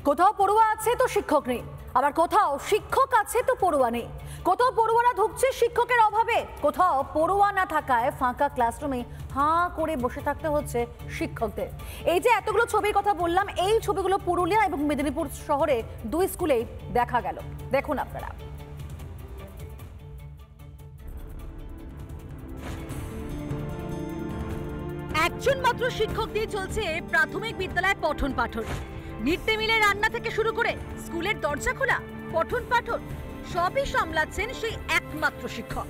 কোথাও পড়ুয়া আছে তো শিক্ষক নেই, আবার কোথাও শিক্ষক আছে তো পড়ুয়া নেই। কোথাও পড়ুয়ারা ঢুকছে শিক্ষকের অভাবে, কোথাও পড়ুয়া না থাকায় ফাঁকা ক্লাসরুমে হাঁ করে বসে থাকতে হচ্ছে শিক্ষকদের। এই যে এতগুলো ছবির কথা বললাম, এই ছবিগুলো পুরুলিয়া এবং মেদিনীপুর শহরে দুই স্কুলেই দেখা গেল। দেখুন আপনারা। একজন মাত্র শিক্ষক দিয়ে চলছে প্রাথমিক বিদ্যালয়ে পঠন পাঠন। মিড ডে মিলের রান্না থেকে শুরু করে স্কুলের দরজা খোলা, পঠন পাঠন সবই সামলাচ্ছেন সেই একমাত্র শিক্ষক।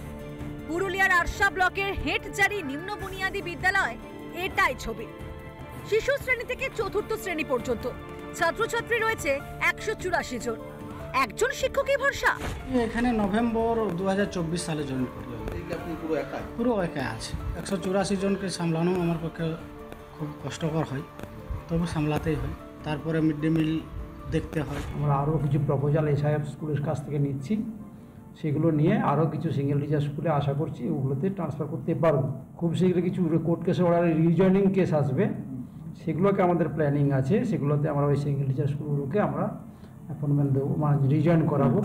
পুরুলিয়ার আরশা ব্লকের হেটজারি নিম্ন বুনিয়াদী বিদ্যালয় এটাই ছবি। শিশু শ্রেণী থেকে চতুর্থ শ্রেণী পর্যন্ত ছাত্রছাত্রী রয়েছে 184 জন। একজন শিক্ষকই ভরসা। এখানে নভেম্বর 2024 সালে জয়েন করি। পুরো একা আছে। 184 জনকে সামলানো আমার পক্ষে খুব কষ্টকর হয়, তবু সামলাতেই হয়। তারপরে মিড ডে মিল দেখতে হয়। আমরা আরও কিছু প্রপোজাল এসআইএফ স্কুলের কাছ থেকে নিচ্ছি, সেগুলো নিয়ে আরও কিছু সিঙ্গেল টিচার স্কুলে আশা করছি ওগুলোতে ট্রান্সফার করতে পারবো। খুব শীঘ্রই কিছু কোর্ট কেসে অর্ডারে রিজয়নিং কেস আসবে, সেগুলোকে আমাদের প্ল্যানিং আছে। সেগুলোতে আমরা ওই সিঙ্গেল টিচার স্কুলগুলোকে আমরা অ্যাপয়েন্টমেন্ট দেবো, মানে রিজয়েন করাবো।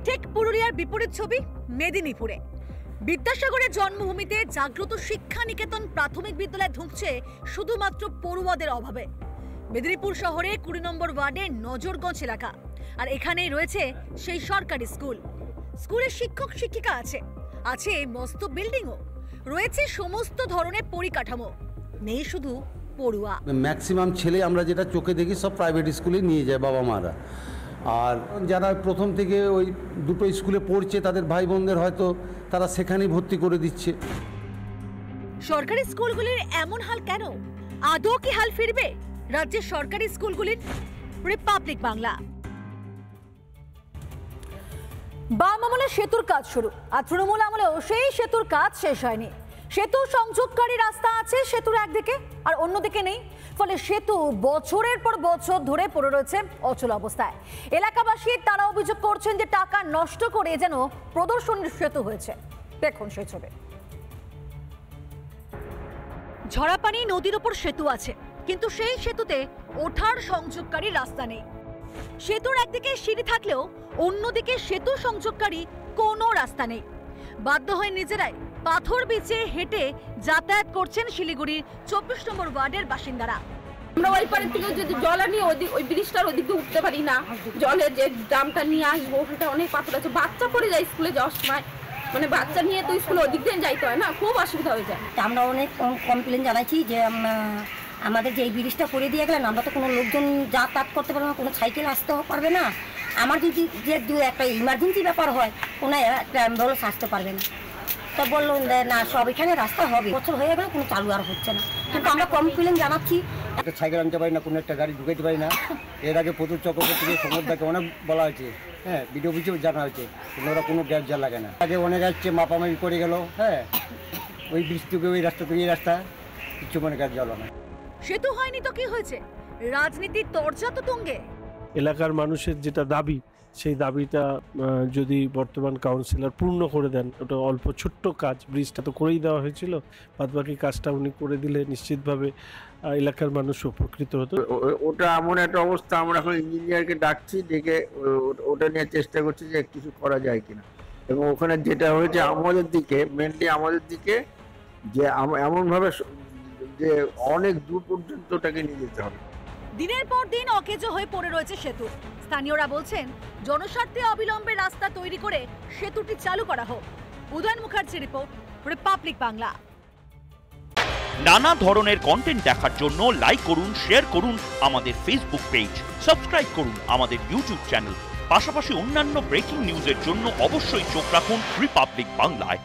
ঠিক পুরুলিয়ার বিপরীত ছবি মেদিনীপুরে। বিদ্যাসাগরের জন্মভূমিতে জাগ্রত শিক্ষা নিকেতন প্রাথমিক বিদ্যালয়ে ঢুকছে শুধুমাত্র পড়ুয়াদের অভাবে। মেদিনীপুর শহরে 20 নম্বর ওয়ার্ডের নজরগঞ্জ এলাকা, আর এখানেই রয়েছে সেই সরকারি স্কুল। স্কুলের শিক্ষক শিক্ষিকা আছে, আছে মস্ত বিল্ডিংও, রয়েছে সমস্ত ধরনের পরিকাঠামো, নেই শুধু পড়ুয়া। ম্যাক্সিমাম ছেলে আমরা যেটা চোখে দেখি সব প্রাইভেট স্কুলে নিয়ে যায় বাবা মারা, আর যারা প্রথম থেকে ওই দুটো স্কুলে পড়ছে তাদের ভাই বোনদের হয়তো তারা সেখানেই ভর্তি করে দিচ্ছে। সরকারি স্কুলগুলির এমন হাল কেন? আদৌ কি হাল ফিরবে রাজ্যের সরকারি স্কুলগুলির? রিপাবলিক বাংলা। বাম আমলে সেতুর কাজ শুরু, আর তৃণমূল আমলেও সেই সেতুর কাজ শেষ হয়নি। সেতু সংযোগকারী রাস্তা আছে সেতুর একদিকে, আর অন্যদিকে নেই। ফলে সেতু বছরের পর বছর ধরে পড়ে রয়েছে অচল অবস্থায়। এলাকাবাসী তারা অভিযোগ করছেন যে টাকা নষ্ট করে যেন প্রদর্শনীর সেতু হয়েছে। দেখুন সেই ছবি। ঝরাপানি নদীর উপর সেতু আছে, কিন্তু সেই সেতুতে ওঠার সংযোগকারী রাস্তা নেই। সেতুর একদিকে সিঁড়ি থাকলেও অন্যদিকে সেতু সংযোগকারী কোনো রাস্তা নেই। বাধ্য হয়ে নিজেরাই পাথর বিছে হেঁটে যাতায়াত করছেন শিলিগুড়ির 24 নম্বর ওয়ার্ডের বাসিন্দারা। আমরা ওই পারের থেকে যদি জল আনি ওই ব্রিজটার ওদিকে উঠতে পারি না, জলের যে ড্রামটা নিয়ে আসবো ওখানটা অনেক পাথর আছে। বাচ্চা পড়ে যায় স্কুলে যাওয়ার সময়, মানে বাচ্চা নিয়ে তো স্কুলে ওদিক দিয়ে যাইতে হয় না, খুব অসুবিধা হয়ে যায়। আমরা অনেক কমপ্লেন জানাইছি যে আমাদের যে এই ব্রিজটা করে দিয়ে গেলেন, আমরা তো কোনো লোকজন যাতায়াত করতে পারবো না, কোনো সাইকেল আসতেও পারবে না। আমার যদি যে দু একটা ইমার্জেন্সি ব্যাপার হয়, কোনো একটা অ্যাম্বুলেন্স আসতে পারবে না। তা বললো না সব এখানে রাস্তা হবে, বছর হয়ে গেলে কোনো চালু আর হচ্ছে না। কিন্তু আমরা কমপ্লেন জানাচ্ছি, একটা সাইকেল আনতে পারি না, কোনো একটা গাড়ি ঢুকাইতে পারি না। এর আগে প্রচুর চক্রবর্তীকে সমুদ্রকে অনেক বলা হয়েছে, হ্যাঁ, বিডিও অফিসেও জানা হয়েছে, কিন্তু ওরা কোনো গ্যাস যা লাগে না। আগে অনেক আসছে মাপামাপি করে গেল, হ্যাঁ, ওই ব্রিজ থেকে ওই রাস্তা থেকে এই রাস্তা কিছু মনে কাজ জ্বলো না। সেতু হয়নি তো কি হয়েছে? রাজনীতির তরজা তো তুঙ্গে। এলাকার মানুষের যেটা দাবি, সেই দাবিটা যদি বর্তমান কাউন্সিলর পূর্ণ করে দেন, ওটা অল্প ছোট্ট কাজ, ব্রিজটা তো করেই দেওয়া হয়েছিল, বাদবাকি কাজটা উনি করে দিলে নিশ্চিতভাবে এলাকার মানুষ উপকৃত হতো। ওটা এমন একটা অবস্থা, আমরা এখন ইঞ্জিনিয়ারকে ডাকছি, ডেকে ওটা নিয়ে চেষ্টা করছি যে কিছু করা যায় কিনা। এবং ওখানে যেটা হয়েছে আমাদের দিকে, মেনলি আমাদের দিকে, যে এমনভাবে যে অনেক দূর পর্যন্ত ওটাকে নিয়ে যেতে হবে। দিনের পর দিন অকেজো হয়ে পড়ে রয়েছে সেতু। স্থানীয়রা বলছেন জনস্বার্থে অবিলম্বে রাস্তা তৈরি করে সেতুটি চালু করা হোক। Udayan Mukherjee report, Republic Bangla. নানা ধরনের কন্টেন্ট দেখার জন্য লাইক করুন, শেয়ার করুন আমাদের ফেসবুক পেজ, সাবস্ক্রাইব করুন আমাদের ইউটিউব চ্যানেল। পাশাপাশি অন্যান্য ব্রেকিং নিউজের জন্য অবশ্যই চোখ রাখুন রিপাবলিক বাংলায়।